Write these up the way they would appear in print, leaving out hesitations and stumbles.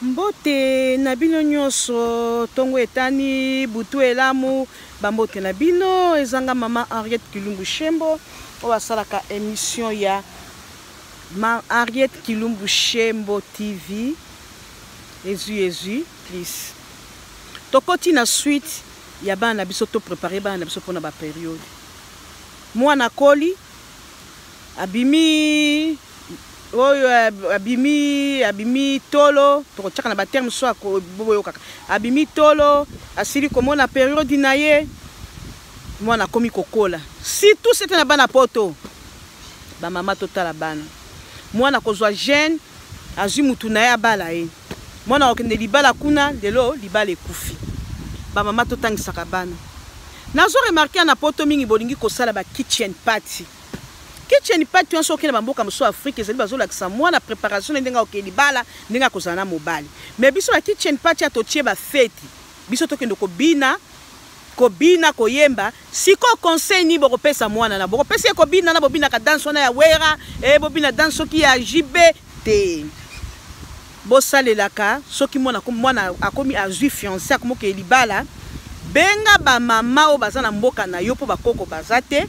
Mbote na bino nyonso tongo etani butu elamu bambote na bino ezanga mama Henriette Kilumbu Shembo o asalaka émission ya Henriette Kilumbu Shembo TV Ezu please tokoti na suite ya bana biso to préparer bana biso pona ba période mwana koli abimi oyo abimi tolo tokochaka na ba terme so boyo kaka abimi tolo asili komona période na ye mwana komi kokola si tout c'était na bana poto ba mama totala bana mwana kozwa jeune azwi mutu na ya bala ye mwana okende libala kuna lelo libala ekufi ba mama totangisaka bana nazo remarquer na poto mingi bolingi kosala ba kitchen party. Kitchen party on sokela bamboka mso Afrique ezali bazolakisa mwana préparation ndenga okeli bala ndenga kozana mobali mais biso la kitchen party atotie ba fête biso tokende kobina koyemba siko conseil ni bokopesa mwana na bokopesa kobina na bobina ka danse na ya wera bobina danse ki ya jibe te bosalelaka soki mwana akomi azui fiancé akomokeli bala benga ba mama o bazana mboka na yo po bakoko bazate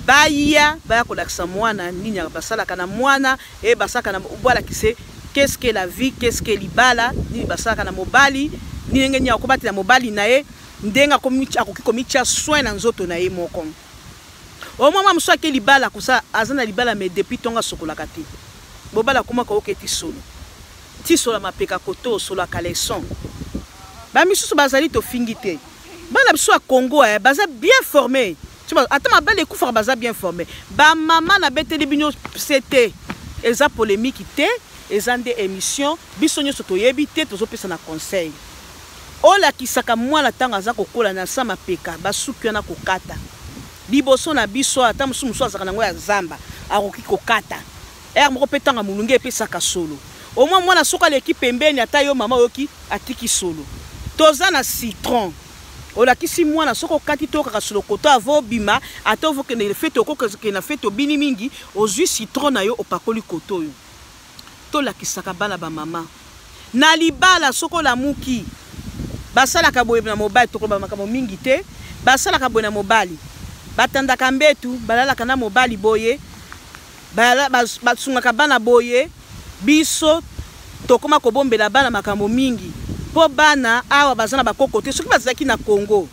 baya kolakisa mwana nini basalaka na mwana basaka na bwala kise qu'est-ce que la vie, qu'est-ce que libala ni basaka na mobali ni ngeni akobati na mobali na ye ndenga akoki komicha soin na nzoto na ye moko o mama mso ke libala kusa azana libala mais depuis tonga sokolaka te bobala koma ko oketi solo ti solo mapeka koto solo kaleson ba misusu bazali to fingite bana biso a Congo baza bien formé. Attends, ma belle écoute, baza bien formé. Ba maman na bête de bino c'était eza polémique té, eza des émissions, bisonyo soto yebité tozo pesa na conseil. Ola kisaka mwana tanga za kokola na sama peka, basuki na kokata. Liboso na biso ata musu azaka na ngo ya zamba, akoki kokata. Moko petanga mulunge pesa ka solo. Au moins mwana soka l'équipe pembeni ata yo mama yoki atiki solo. Toza na citron. Ola kisi mwana soko kati to kaka solo koto avo bima ato vo ke ne fait to ko ke na fait to bini mingi ozui citron na yo opakoli koto yo to la kisaka bana ba mama na libala soko la muki basala ka boye na mobile to ko ba makamo mingi te basala ka boye na mobile batanda ka mbetu balala kana mobile boye bala basunga ka bana boye biso to koma ko bombela bana makamo mingi po bana awa bazana bakoko te soki bazaki na Congo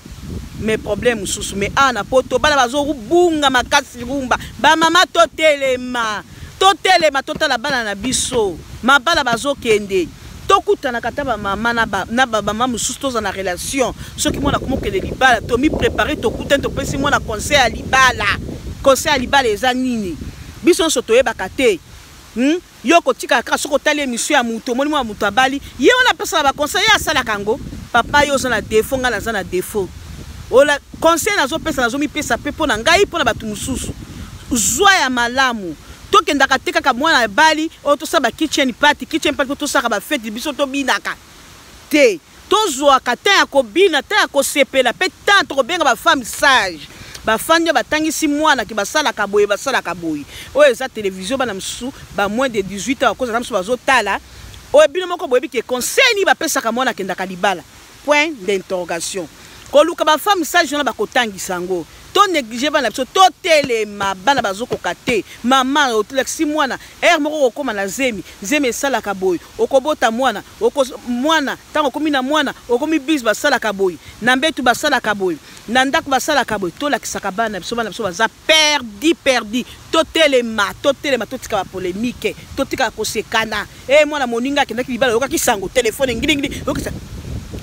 mais problème susu mais ana poto bana bazo bunga makasi rumba ba mama totelema totala bana na biso mabala bazo kende tokutana kata ba mama na ba mama mususu toza na relation soki mwana komokele libala to mi préparer to kutana to pesi mwana conseil à libala eza nini biso soto yebaka te yoko tika ka soko tali émission ya muto moni mwa muto abali ye ona pesa ba conseil ya sala kango papa yo za na défaut nga na défaut ola conseil nazo pesa nazo mi pesa pe pona ngai pona batu mususu zwa ya malamu tokenda kateka ka mwana abali o to sa ba kitchen party to saka ba fête biso to binaka te to zwa kata ya ko bina ta ya ko sepela pe tant ko benga ba femme sage bafanya batangisi mwana ki basala kaboye o eza télévision bana msu ba moins de 18 ans cause na msu bazotala o bino moko boyebi ke conseil ni bapesa ka mwana kenda kalibala point d'interrogation ko luka ba femme sage na bakotangisa ngo to négliger bana biso to telema bana bazoko kate mama o telexi mwana moko kokoma na zemi sala kaboye okobota mwana tango komi na mwana okomi bis basala kaboye na mbetu basala kaboye na ndako basala kaboye to la kisaka bana biso baza perdi to telema totika ba polémique to tika kosekana mwana moninga kendaki libala okaki sango téléphone ngili okisa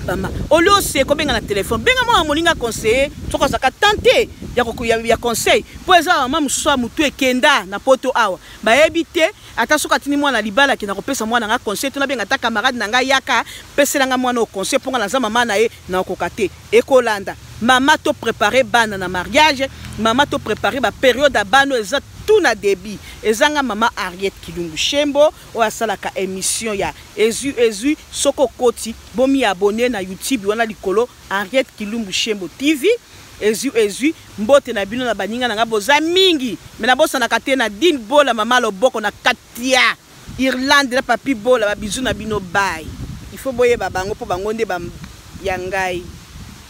mama olio se ko benga na téléphone benga mwana moninga conseiller soko saka tenter ya conseil po eza mama mususu mutu ekenda na poto awa bayebi te ata soka tini mwana libala ki na kopesa mwana nga conseil to na benga ta camarade na nga yaka pesela nga mwana o conseil ponga na za mama na ye na okokate ekolanda mama to préparer bana na mariage mama to préparer ba période abano eza tout na débit ezanga mama Henriette Kilumbu Shembo o asalaka émission ya Ezu soko koti bomi abonné na YouTube wana likolo Henriette Kilumbu Shembo TV Ezu mbote na bino na baninga na boza mingi me na bosa na kate na din bola mama loboko na katia Irlande na papi bola ba bizu na bino bye. il faut boyeba bango po bango nde ya ngai